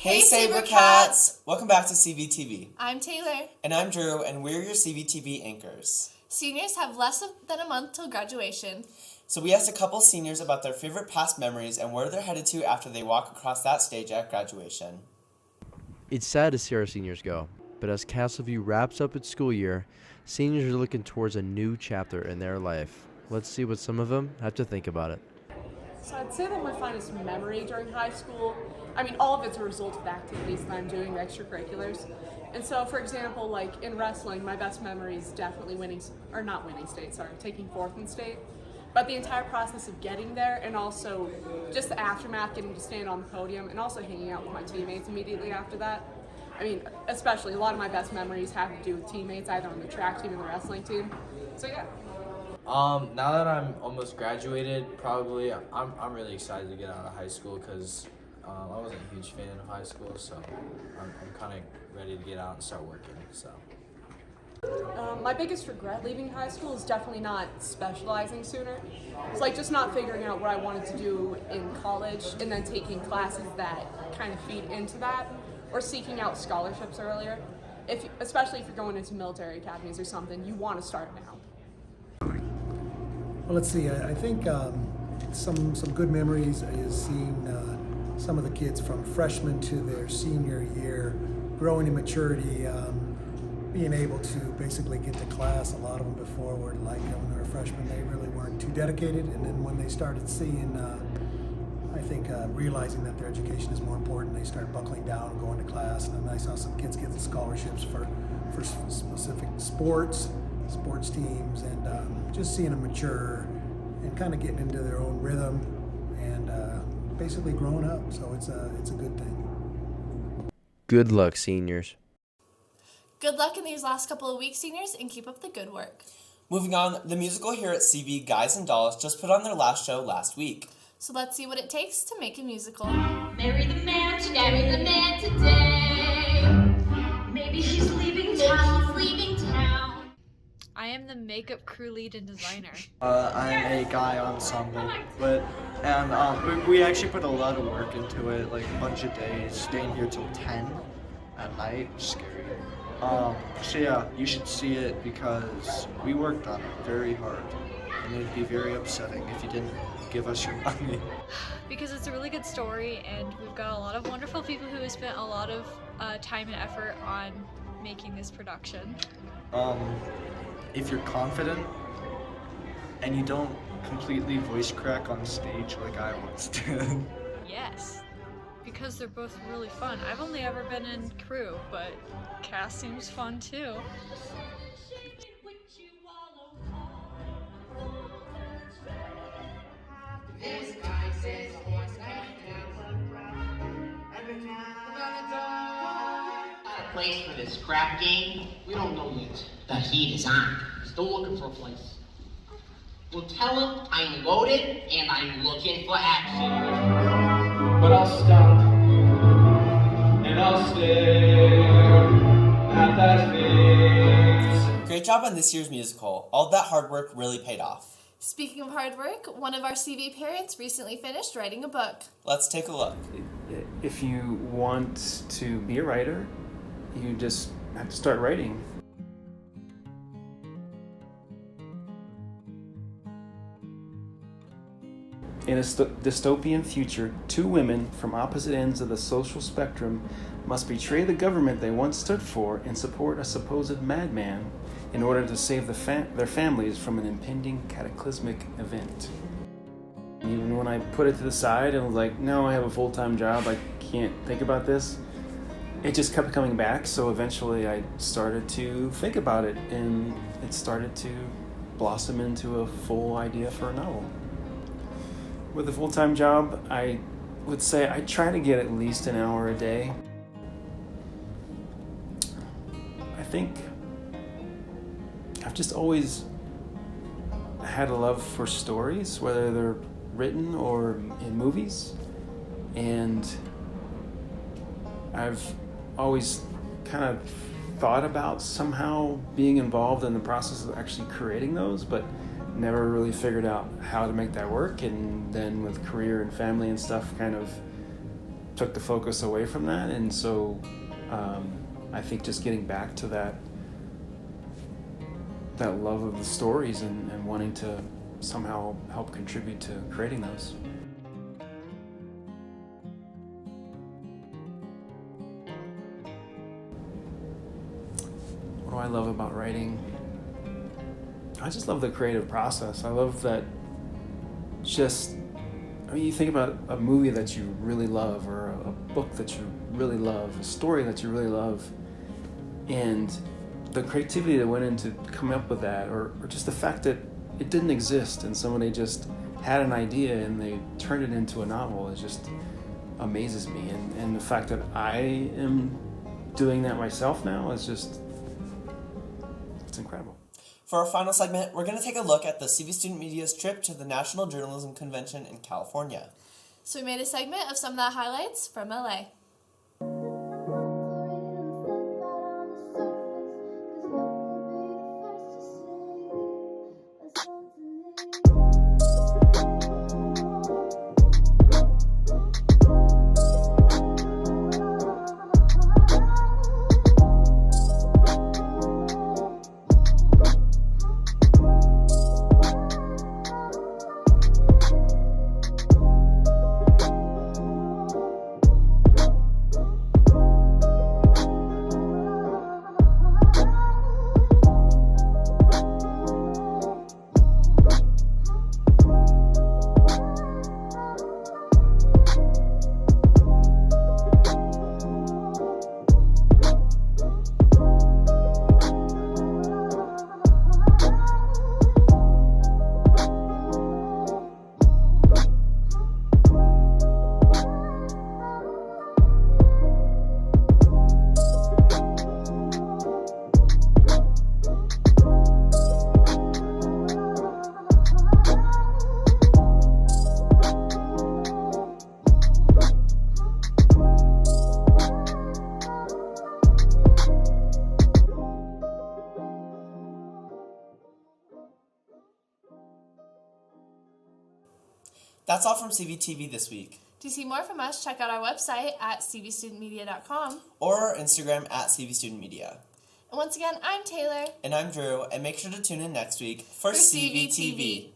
Hey Sabercats! Welcome back to CVTV. I'm Taylor. And I'm Drew, and we're your CVTV anchors. Seniors have less than a month till graduation. So we asked a couple seniors about their favorite past memories and where they're headed to after they walk across that stage at graduation. It's sad to see our seniors go, but as Castleview wraps up its school year, seniors are looking towards a new chapter in their life. Let's see what some of them have to think about it. So I'd say that my finest memory during high school, all of it's a result of the activities that I'm doing, the extracurriculars. And so, for example, like in wrestling, my best memory is definitely taking fourth in state. But the entire process of getting there, and also just the aftermath, getting to stand on the podium, and also hanging out with my teammates immediately after that. Especially a lot of my best memories have to do with teammates, either on the track team or the wrestling team. So yeah. Now that I'm almost graduated, probably I'm really excited to get out of high school because I wasn't a huge fan of high school, so I'm kind of ready to get out and start working. So. My biggest regret leaving high school is definitely not specializing sooner. It's like just not figuring out what I wanted to do in college and then taking classes that kind of feed into that, or seeking out scholarships earlier. Especially if you're going into military academies or something, you want to start now. Well, let's see. I think some good memories is seeing some of the kids from freshman to their senior year growing in maturity, being able to basically get to class. A lot of them before were like when they were freshmen, they really weren't too dedicated, and then when they started seeing, realizing that their education is more important, they started buckling down and going to class. And I saw some kids get scholarships for specific sports teams, and just seeing them mature and kind of getting into their own rhythm and basically growing up. So it's a good thing. Good luck, seniors. Good luck in these last couple of weeks, seniors, and keep up the good work. Moving on, the musical here at CV, Guys and Dolls, just put on their last show last week. So let's see what it takes to make a musical. Marry the man today. Maybe she's leaving town. I am the makeup crew lead and designer. I'm a guy ensemble, and we actually put a lot of work into it, like a bunch of days, staying here till 10 at night. Scary. So yeah, you should see it because we worked on it very hard, and it'd be very upsetting if you didn't give us your money. Because it's a really good story, and we've got a lot of wonderful people who have spent a lot of time and effort on making this production. If you're confident and you don't completely voice crack on stage like I once did. Yes, because they're both really fun. I've only ever been in crew, but cast seems fun too. Place for this crap game? We don't know yet. The heat is on. Still looking for a place. We'll tell him I'm loaded and I'm looking for action. But I'll stop and I'll stare at that face. Great job on this year's musical. All that hard work really paid off. Speaking of hard work, one of our CV parents recently finished writing a book. Let's take a look. If you want to be a writer, you just have to start writing. In a dystopian future, two women from opposite ends of the social spectrum must betray the government they once stood for and support a supposed madman in order to save their families from an impending cataclysmic event. Even when I put it to the side and was like, no, I have a full-time job, I can't think about this, it just kept coming back. So eventually I started to think about it, and it started to blossom into a full idea for a novel. With a full-time job, I would say I try to get at least an hour a day. I think I've just always had a love for stories, whether they're written or in movies, and I've always kind of thought about somehow being involved in the process of actually creating those, but never really figured out how to make that work. And then with career and family and stuff kind of took the focus away from that, and so I think just getting back to that love of the stories and wanting to somehow help contribute to creating those. What do I love about writing? I just love the creative process. I love that you think about a movie that you really love, or a book that you really love, a story that you really love, and the creativity that went into coming up with that, or just the fact that it didn't exist and somebody just had an idea and they turned it into a novel, it just amazes me. And the fact that I am doing that myself now is just, it's incredible. For our final segment, we're going to take a look at the CV Student Media's trip to the National Journalism Convention in California. So we made a segment of some of the highlights from LA. That's all from CVTV this week. To see more from us, check out our website at cvstudentmedia.com or our Instagram at CVStudentMedia. And once again, I'm Taylor. And I'm Drew, and make sure to tune in next week for CVTV.